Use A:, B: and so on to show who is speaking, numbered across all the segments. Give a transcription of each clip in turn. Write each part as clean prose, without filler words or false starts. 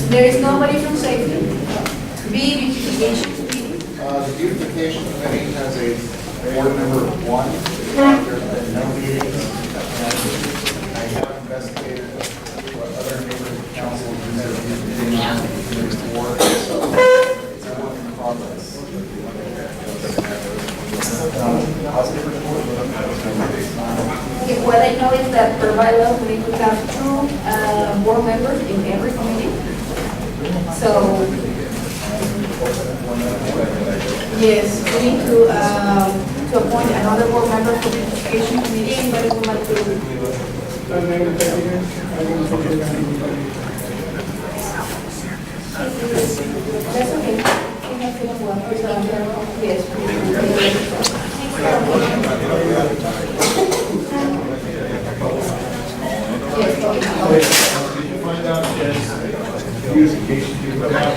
A: There is nobody from safety. B, beautification committee.
B: The beautification committee has a board member of one. There's been no meetings. I have investigated what other neighborhood councils do their beautification board. So it's a work in progress.
A: Okay, what I know is that per bylaw, we need to have two board members in every committee. So, yes, we need to appoint another board member for the education committee. Anybody would like to? That's okay. Yes.
C: Did you find out that beautification people about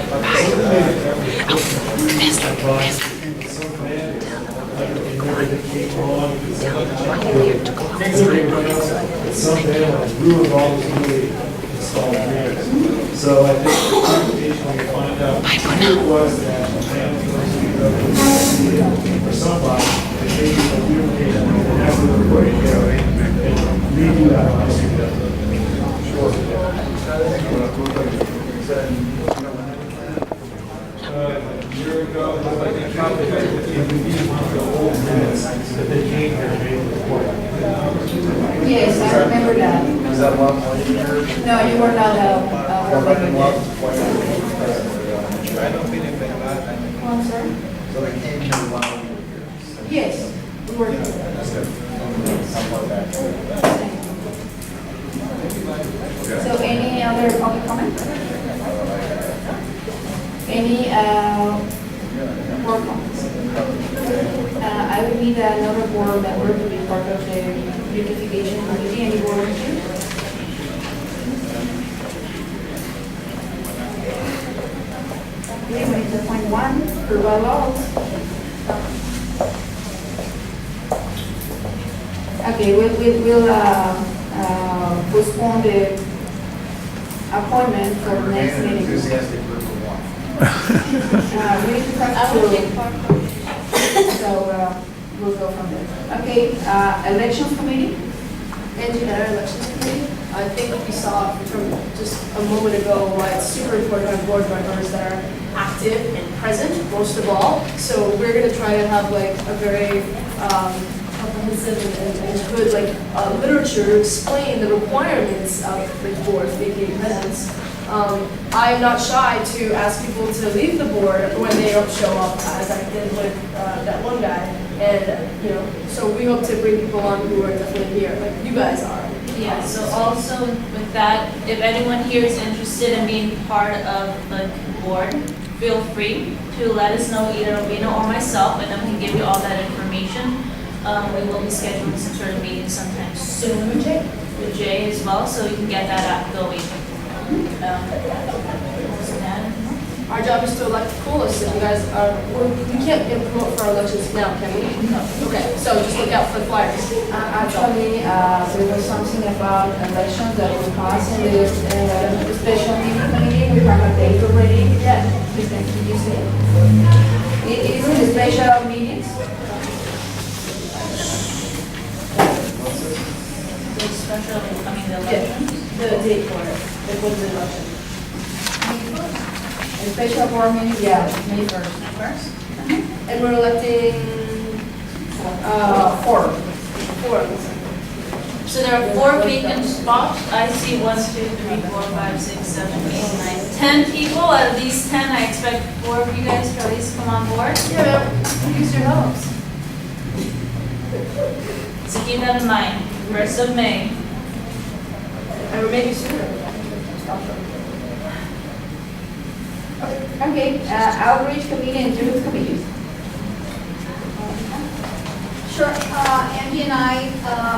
C: some band ruined all the newly installed meters. So I think the beautification we find out who it was that the band was going to be for somebody, they made a beautification and never recorded it. And redo that house. A year ago, it was like a calculator, we needed one of the old minutes that they came here and made the report.
A: Yes, I remember that.
B: Is that one year?
A: No, you were not
B: I don't mean anything about it.
A: I'm sorry?
B: So they came here while we were here.
A: Yes, we were.
B: That's good. Something like that.
A: So any other public comment? Any board comments? I would need another board member to be part of the beautification committee. Any board members? Okay, we need to appoint one for bylaws. Okay, we'll postpone the appointment for the next
B: Remain
A: meeting.
B: enthusiastic group of one.
A: We need to have to, so we'll go from there. Okay, elections committee?
D: Engineer Elections Committee. I think we saw from just a moment ago why it's super important to have board members that are active and present, most of all. So we're going to try to have like a very comprehensive and good literature to explain the requirements of the board making presence. I'm not shy to ask people to leave the board when they don't show up, as I did with that one guy. And so we hope to bring people on who are definitely here, like you guys are.
E: Yeah, so also with that, if anyone here is interested in being part of the board, feel free to let us know, either Rena or myself, and then we can give you all that information. We will be scheduling some sort of meeting sometime soon with Jay as well, so you can get that going.
D: Our job is to elect the coolest. If you guys are, we can't promote for our elections now, can we? No. Okay, so just look out for the flyers.
A: Actually, there was something about elections that will pass in the special meeting committee. We have a date already.
D: Yeah.
A: Did you see it? It is in the special meetings.
E: The special, the elections.
D: The date for it. It was the election.
A: The special board meeting, yeah, May 1st.
D: And we're electing four.
E: So there are 4 vacant spots. I see 1, 2, 3, 4, 5, 6, 7, 8, 9, 10 people. Out of these 10, I expect 4 of you guys to at least come on board.
D: Yeah, use your helps.
E: So keep that in mind. 1st of May.
D: Or maybe sooner.
A: Okay, outreach committee and youth committee.
F: Sure. Andy and I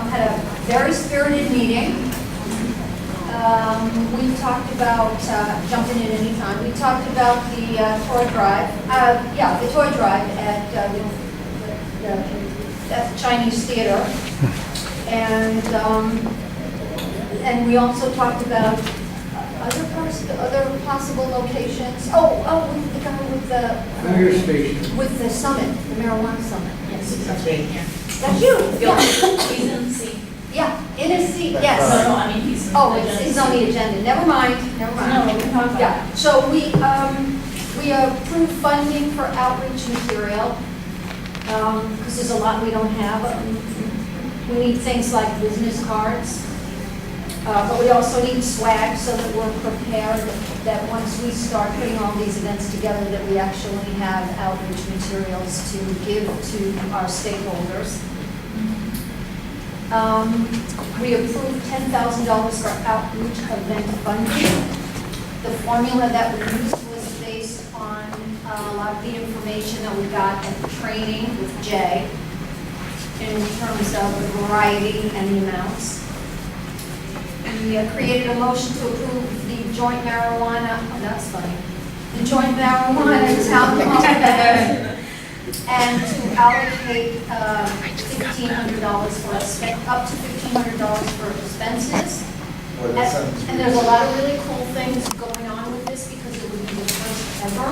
F: had a very spirited meeting. We talked about, jumping in anytime, we talked about the toy drive, the toy drive at the Chinese Theater. And we also talked about other possible locations? With the guy with
G: Fire station.
F: with the summit, the marijuana summit.
E: Yes, that's right here.
F: That's you?
E: Yeah,
F: Yeah.
E: he's in the seat.
F: Yeah, in his seat,
E: No,
F: yes.
E: no, I mean, he's. in
F: Oh,
E: the
F: it's on the agenda. Never mind, never mind.
E: No, we can talk about it.
F: Yeah, so we approve funding for outreach material, because there's a lot we don't have. We need things like business cards, but we also need swag so that we're prepared, that once we start putting all these events together, that we actually have outreach materials to give to our stakeholders. We approved $10,000 for outreach event funding. The formula that we used was based on a lot of the information that we got at the training with Jay in terms of the variety and the amounts. We created a motion to approve the joint marijuana, oh, that's funny, the joint marijuana town hall event, and to allocate $1,500 for, up to $1,500 for expenses.
B: Well, that sounds-
F: And there's a lot of really cool things going on with this because it would be the first ever.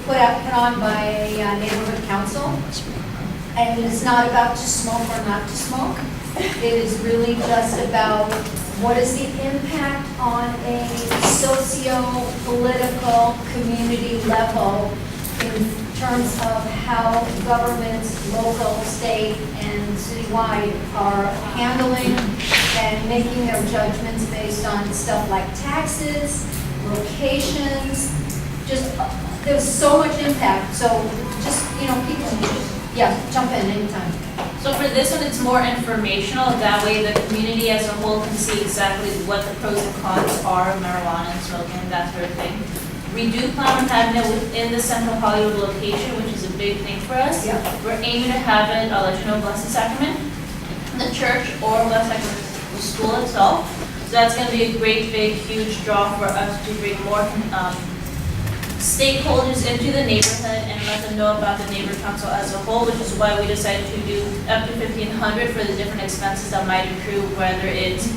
F: Put on by a neighborhood council. And it's not about to smoke or not to smoke. It is really just about what is the impact on a socio-political community level in terms of how governments, local, state, and citywide are handling and making their judgments based on stuff like taxes, locations, just, there's so much impact. So just, people, jump in anytime.
E: So for this one, it's more informational. That way the community as a whole can see exactly what the pros and cons are of marijuana and smoking, that sort of thing. We do plan on having it within the Central Hollywood location, which is a big thing for us.
F: Yeah.
E: We're aiming to have it, I'll let you know, Blessed Sacrament, the church, or Blessed Sacrament, the school itself. So that's going to be a great, big, huge draw for us to bring more stakeholders into the neighborhood and let them know about the neighborhood council as a whole, which is why we decided to do up to $1,500 for the different expenses that might accrue, whether it's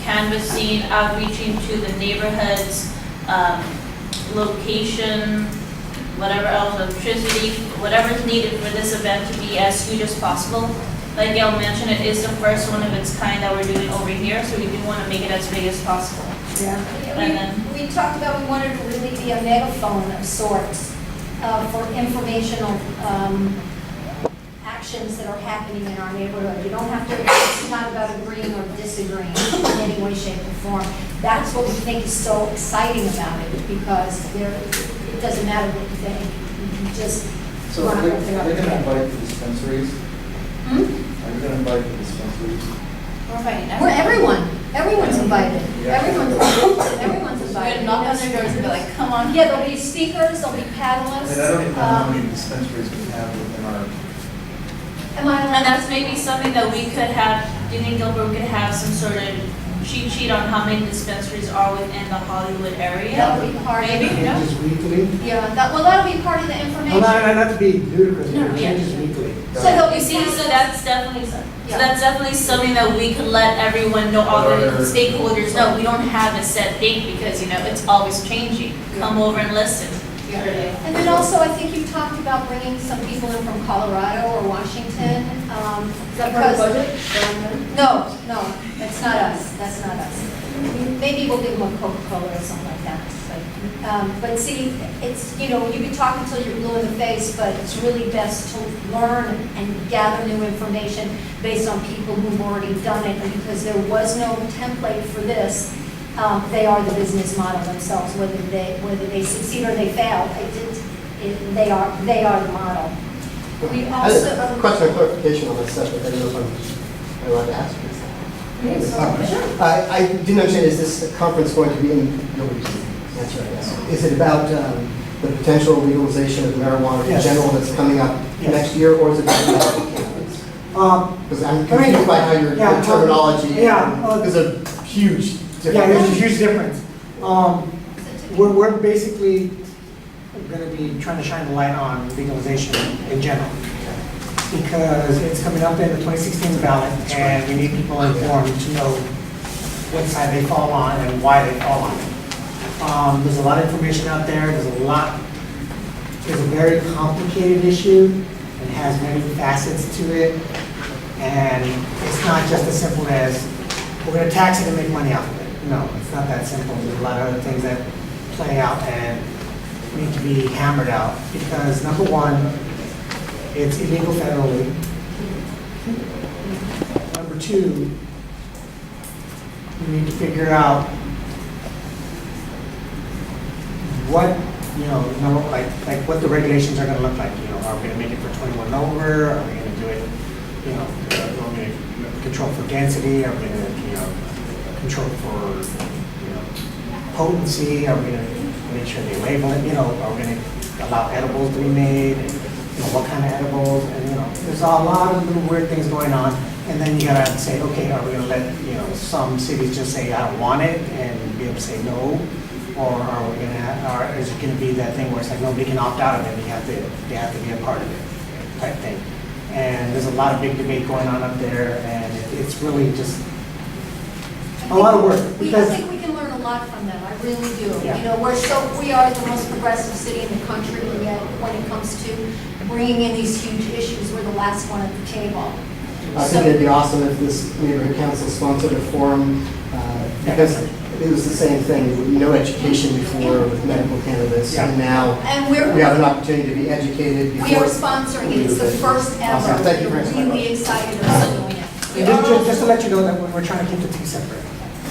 E: canvassing, outreaching to the neighborhoods, location, whatever else, electricity, whatever is needed for this event to be as huge as possible. Like Gail mentioned, it is the first one of its kind that we're doing over here, so we do want to make it as big as possible.
F: Yeah.
E: And then-
F: We talked about we wanted to really be a megaphone of sorts for informational actions that are happening in our neighborhood. You don't have to, it's not about agreeing or disagreeing in any way, shape, or form. That's what we think is so exciting about it, because it doesn't matter what you think. You just
B: So
F: run
B: are
F: up
B: they
F: and
B: going to
F: up.
B: invite the dispensaries?
F: Hmm?
B: Are you going to invite the dispensaries?
E: We're fighting
F: We're everyone's invited.
B: Yeah.
F: Everyone's invited.
E: We're gonna knock on their doors and be like, come on.
F: Yeah, there'll be speakers, there'll be
B: I
F: paddlers.
B: mean, I don't even know how many dispensaries we have within our,
F: Am I
E: And
F: allowed?
E: that's maybe something that we could have, do you think, Gilbert, we could have some sort of cheat sheet on how many dispensaries are within the Hollywood area?
F: That would be part of
E: Maybe,
F: it.
E: no?
G: Changes weekly.
F: Yeah, that'll be part of the
G: Well,
F: information.
G: not to be ludicrous,
E: No,
G: but it
E: yeah.
G: changes weekly.
F: So there'll
E: You
F: be
E: see, so that's definitely, so
F: Yeah.
E: that's definitely something that we could let everyone know, all the
B: Or-
E: stakeholders know. We don't have a set date because, it's always changing. Come over and listen.
F: And then also, I think you talked about bringing some people in from Colorado or Washington.
D: Is that part of the budget?
F: No, that's not us, that's not us. Maybe we'll give them a Coca-Cola or something like that. But see, it's, you can talk until you're blue in the face, but it's really best to learn and gather new information based on people who've already done it. And because there was no template for this, they are the business model themselves, whether they succeed or they fail. They are the model. We
H: I had
F: also.
H: a question of clarification on this subject. I don't know if I'm allowed to ask this. I didn't understand, is this conference going to be in, nobody's answer, I guess. Is it about the potential legalization of marijuana in
G: Yes.
H: general that's coming up
G: Yes.
H: next year, or is it about medical cannabis? Because I'm
G: I mean,
H: confused by how your
G: yeah,
H: terminology,
G: yeah,
H: there's a huge
G: Yeah,
H: difference.
G: there's a huge difference. We're basically going to be trying to shine the light on legalization in general, because it's coming up in the 2016 ballot, and we need people informed to know what side they fall on and why they fall on it. There's a lot of information out there, there's a very complicated issue, it has many facets to it, and it's not just as simple as, we're gonna tax it and make money off of it. No, it's not that simple, there's a lot of other things that play out and need to be hammered out, because number one, it's illegal federally. Number two, we need to figure out what, like what the regulations are gonna look like. Are we gonna make it for 21 over? Are we gonna do it, are we gonna control for density? Are we gonna, control for, potency? Are we gonna make sure they label it? Are we gonna allow edibles to be made? And, what kind of edibles? And, there's a lot of little weird things going on. And then you gotta say, okay, are we gonna let, some cities just say, I don't want it, and be able to say no? Or are we gonna, or is it gonna be that thing where it's like nobody can opt out of it, they have to be a part of it, type thing? And there's a lot of big debate going on up there, and it's really just a lot of work.
F: I
G: Because
F: think we can learn a lot from them, I really do.
G: Yeah.
F: We are the most progressive city in the country, and yet when it comes to bringing in these huge issues, we're the last one at the table.
H: I think it'd be awesome if this neighborhood council sponsored a forum, because it was the same thing, no education before with medical cannabis,
G: Yeah.
H: and now
F: And
H: we have an opportunity to be educated
F: we are
H: before.
F: sponsoring it, it's the first ever.
H: Awesome. Thank you very much.
F: We're really excited about doing it.
G: And just to let you know that we're trying to keep the two separate,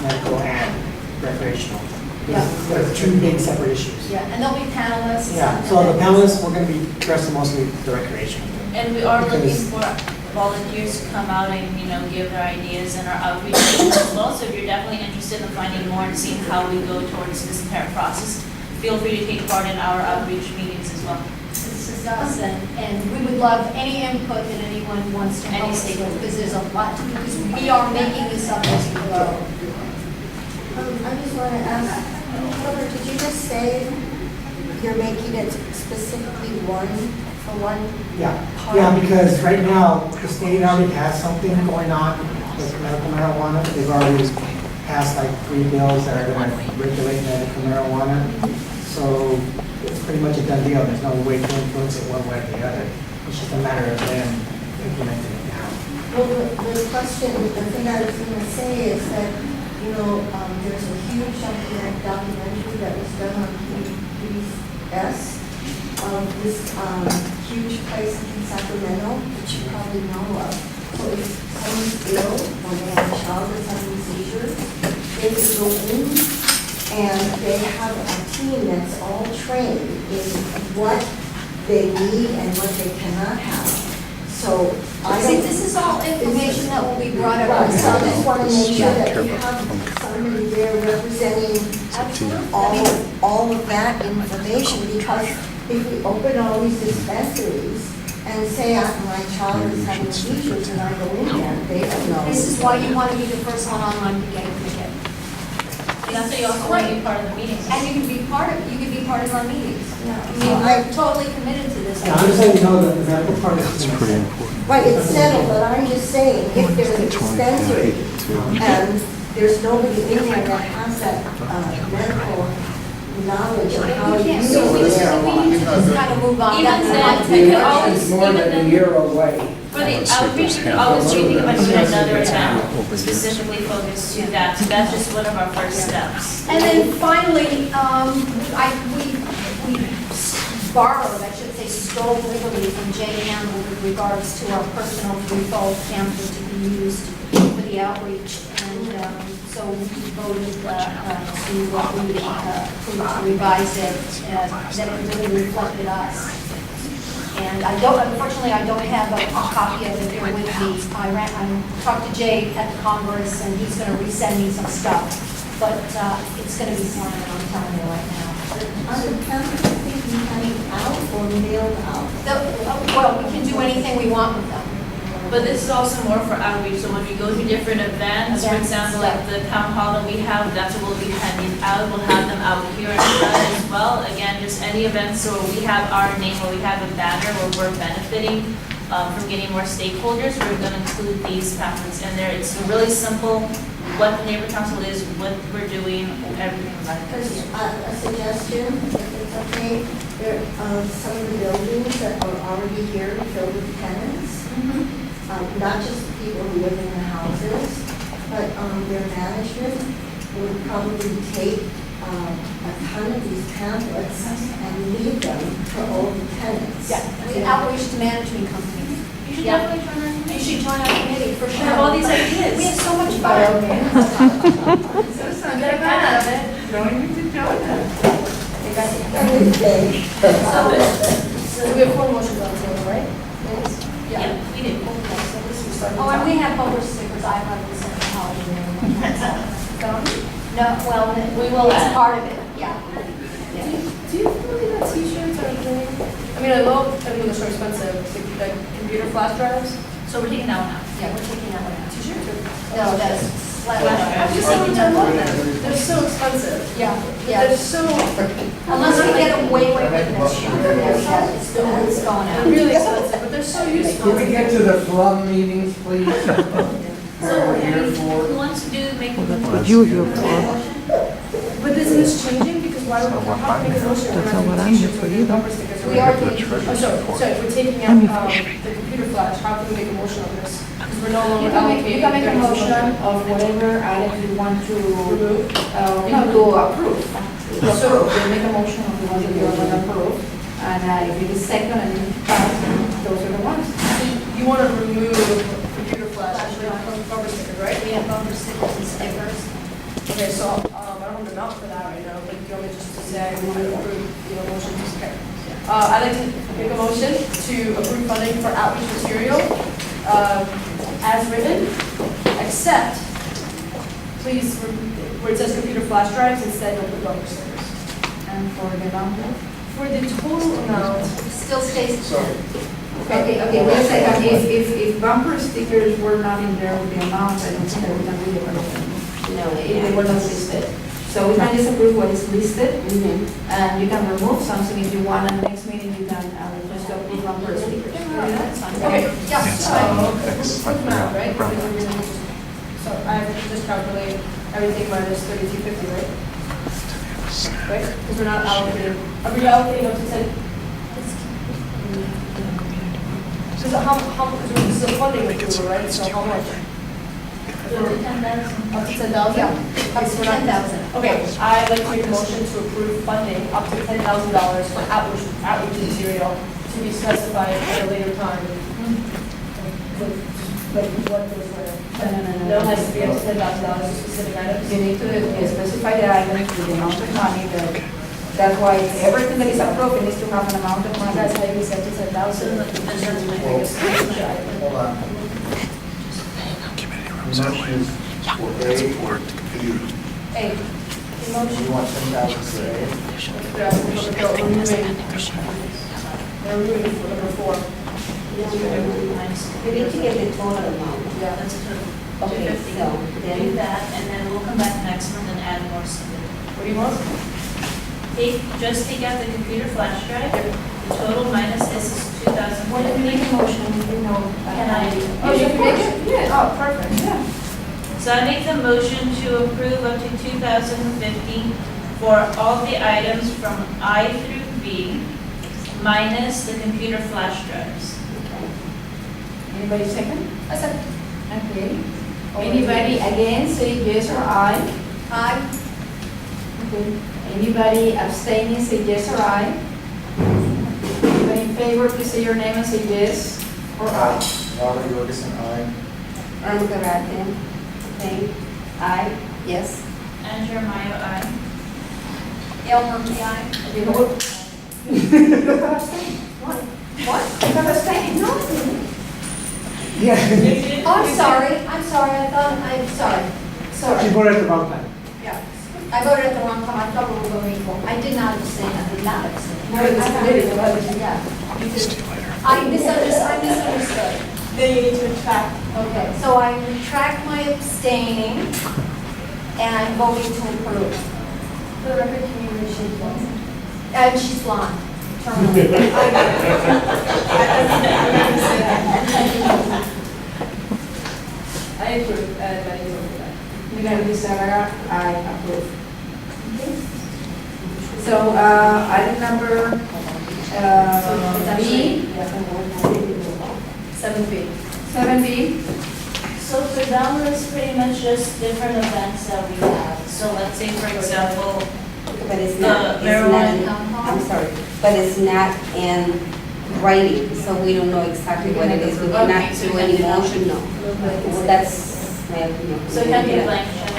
G: medical and recreational.
F: Yeah.
G: They're two big separate issues.
F: Yeah, and there'll be panelists.
G: Yeah, so the panelists, we're gonna be addressing mostly the recreational.
E: And we are looking
G: Because-
E: for volunteers to come out and, give their ideas in our outreach meetings as well. So if you're definitely interested in finding more and seeing how we go towards this entire process, feel free to take part in our outreach meetings as well.
F: This is us, and we would love any input that anyone wants to help us with, because there's a lot to do, because we are making this up as we go.
I: I just want to ask, Robert, did you just say you're making it specifically one for one?
G: Yeah, because right now, the state already has something going on with medical marijuana. They've already passed like 3 bills that are gonna regulate medical marijuana. So it's pretty much a done deal. There's no way to influence it one way or the other. It's just a matter of them implementing it now.
I: Well, the question, the thing I was going to say is that, there's a huge documentary that was done on PBS of this huge place in Sacramento, which you probably know of. So if someone's ill or they have a child that's having seizures, they can go in and they have a team that's all trained in what they need and what they cannot have. So I
F: See,
I: don't.
F: this is all information that will be brought up.
I: Right, so I just want to make sure that we have somebody there representing all of that information, because if we open all these dispensaries and say my child is having seizures and I go in there, they don't know.
F: This is why you want to be the first one online to get a ticket.
E: And that's why you also want to be part of the meetings.
F: And you can be part of our meetings.
I: Yeah.
F: I mean, we're totally committed to this.
G: Yeah, I'm just letting you know that the medical part is pretty important.
I: Right, it's settled, but I'm just saying, if there's a dispensary and there's nobody in there that has that medical knowledge of how to
F: We can't,
I: use
F: so we need
I: marijuana.
F: to just kind of move on.
E: Even
F: That's
E: then,
F: one
E: we
F: thing.
E: could always,
J: more
E: even
J: than a
E: then,
J: year away.
E: for the outreach, we could always think about doing another event specifically focused to that. So that's just one of our first steps.
F: And then finally, we borrowed, I should say, stole liberally from Jay Campbell with regards to our personal revolt pamphlet to be used for the outreach. And so we voted to revise it, that it really reflected us. And unfortunately, I don't have a copy of it here with me. I talked to Jay at the Congress, and he's going to resend me some stuff. But it's going to be signed, I'm telling you right now.
I: On the campus, I think we handed out or mailed out.
F: Well, we can do anything we want with them.
E: But this is also more for outreach, so when we go to different events, for example, like the town hall that we have, that's what we'll be handing out, we'll have them out here in front as well. Again, just any events where we have our name, where we have a banner, where we're benefiting from getting more stakeholders, we're gonna include these pamphlets in there. It's really simple, what the neighbor council is, what we're doing, everything like
I: Because
E: that.
I: a suggestion, if it's okay, there are some of the buildings that are already here filled with tenants. Not just the people who live in the houses, but their management would probably take a ton of these pamphlets and leave them for all the tenants.
F: Yeah, we outreach to management companies.
E: You should
F: Yeah.
E: definitely turn on.
F: You should join our committee for
E: We
F: sure.
E: have all these ideas.
F: We have so much
A: But
F: fun.
A: okay.
E: Get a pen out of it.
D: So we have four motions on the table, right?
E: Yeah, we do.
F: Oh, and we have bumper stickers, I love this in the holiday. No, well,
E: We will
F: it's
E: add.
F: part of it, yeah.
D: Do you believe that t-shirts are a thing? I mean, I love, I mean, they're so expensive, like computer flash drives.
E: So we're taking that one out.
F: Yeah, we're taking that one out.
D: T-shirts are.
F: No, that's.
E: Flash
D: I've
E: drive.
D: just seen them on them. They're so expensive.
F: Yeah,
D: They're
F: yeah.
D: so,
F: Unless we get a way with this year, yeah, it's going
D: they're
F: out.
D: really expensive, but they're so useful.
J: Can we get to the FLUM meetings, please?
E: So,
J: We're here for.
E: who wants to make a
D: But isn't this changing? Because why would we have to make a motion? That's not what I'm here for either.
F: We are taking.
D: Oh, sorry, if we're taking out the computer flash, how can we make a motion on this? Because we're no longer
A: You can make a
D: allocating.
A: motion of whatever items you want to,
D: Remove?
A: no, to approve. To approve, you make a motion of the ones that you're going to approve. And if it is second and it pass, those are the ones.
D: You want to remove computer flash, actually, bumper stickers, right?
F: We have bumper stickers and stickers.
D: Okay, so, I don't have an amount for that right now, but do you want me just to say we would approve, motion to okay. I'd like to make a motion to approve funding for outreach material, as written, except, please, where it says computer flash drives, instead of the bumper stickers.
A: And for the number?
D: For the total amount,
F: Still stays.
B: So,
A: Okay, wait a second. If bumper stickers were not in there with the amount, I don't think that we can really approve.
F: No,
A: If they were not listed. So we can just approve what is listed, and you can remove something if you want, and next meeting you can just approve bumper stickers.
D: okay, yeah, so, amount, right? So I have to just calculate everything minus 3250, right? Right? Because we're not allocating, are we allocating up to 10? So because this is a funding approval, right? So how much? Up to 10,000?
F: Yeah, up to 10,000.
D: Okay, I'd like to make a motion to approve funding up to $10,000 for outreach material to be specified at a later time. Like what goes where? No, it has to be up to $10,000 for specific items.
A: You need to specify the items with the amount of money that's why everything that is approved needs to have an amount of
D: You
A: money.
D: guys have said to 10,000, and that's my biggest item.
B: hold on. Motion is for A.
D: Hey,
B: You want 10,000 for A?
D: yeah, we're removing for number 4.
I: We need to get the total amount.
D: Yeah.
E: That's a total.
I: Okay,
E: 250.
I: so
E: Do
I: then,
E: that, and then we'll come back next month and add more stuff.
D: What do you want?
E: Just take out the computer flash drive. The total minus this is 2,000.
A: When you make a motion, you know.
E: Can I?
D: Oh, you can make it? Yeah. Oh, perfect.
A: Yeah.
E: So I make the motion to approve up to 2,050 for all the items from I through B, minus the computer flash drives.
A: Anybody second?
D: I said,
A: Okay. Anybody against, say yes or aye.
F: Aye.
A: Okay. Anybody abstaining, say yes or aye. Anybody in favor, please say your name and say yes or aye.
B: Robert Jorgensen, aye.
I: I'm correcting, okay, aye, yes.
E: And Jeremiah, aye.
F: Elmer, aye.
A: You have abstained? What? You have abstained? No.
G: Yeah.
F: Oh, I'm sorry, I'm sorry.
G: She voted at the wrong time.
F: Yeah. I voted at the wrong time, I thought we were voting for, I did not abstain, I did not abstain.
A: No, it's committee, but
F: Yeah. I misunderstood.
D: then you need to retract.
F: Okay, so I retract my abstaining, and I'm voting to approve.
D: For the record, can you reshape one?
F: And she's blonde, terminally.
D: I approve, and I vote for that.
A: Miguel Lizarraga, I approve. So, item number, B,
D: 7B.
A: 7B,
E: So for that one, it's pretty much just different events that we have. So let's say, for example,
K: But it's
E: the
K: not,
E: marijuana town hall.
K: I'm sorry, but it's not in writing, so we don't know exactly what it is. We
E: Okay,
K: cannot
E: so
K: do
E: we
K: any
E: can do that.
K: motion, no. Well, that's my opinion.
E: So it can be a
K: Yeah.
E: blank check.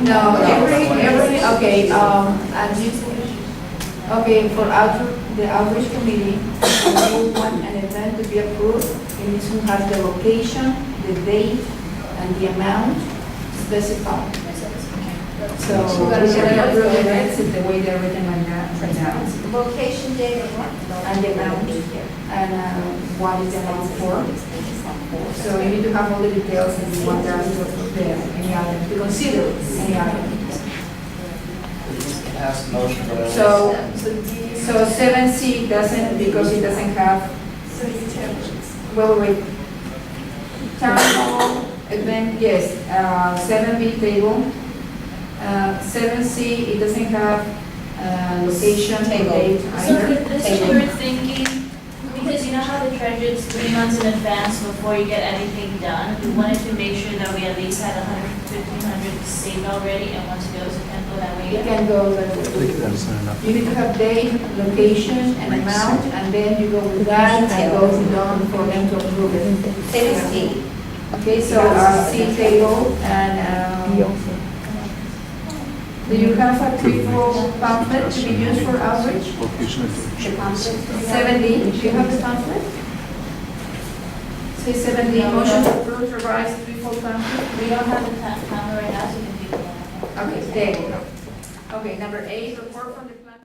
A: no, every, okay, and you, okay, for the outreach committee, we want an event to be approved, it needs to have the location, the date, and the amount specified. So, we're gonna approve the events in the way they're written right now.
F: Location, date, and what?
A: And the amount, and what is the amount for. So you need to have all the details and you want them to approve any item, to consider any item.
B: Ask motion for that.
A: So 7C doesn't, because it doesn't have, well, wait. Town hall event, yes, 7B table. 7C, it doesn't have location,
K: Table.
A: date
E: So
A: either.
E: for this, we were thinking, because you know how the treasurer is 3 months in advance before you get anything done, we wanted to make sure that we at least had 100 saved already, and once it goes, it can go that way.
A: It can go that way. You need to have date, location, and amount, and then you go with that, and it goes down for them to approve it.
K: 7C.
A: Okay, so C table, and do you have a triple pamphlet to be used for outreach?
K: The pamphlet.
A: 7D, do you have the pamphlet? Say 7D, motion to approve revised triple pamphlet.
E: We don't have the camera right now, so you can do it.
A: Okay, there you go. Okay, number 8, report from the plan.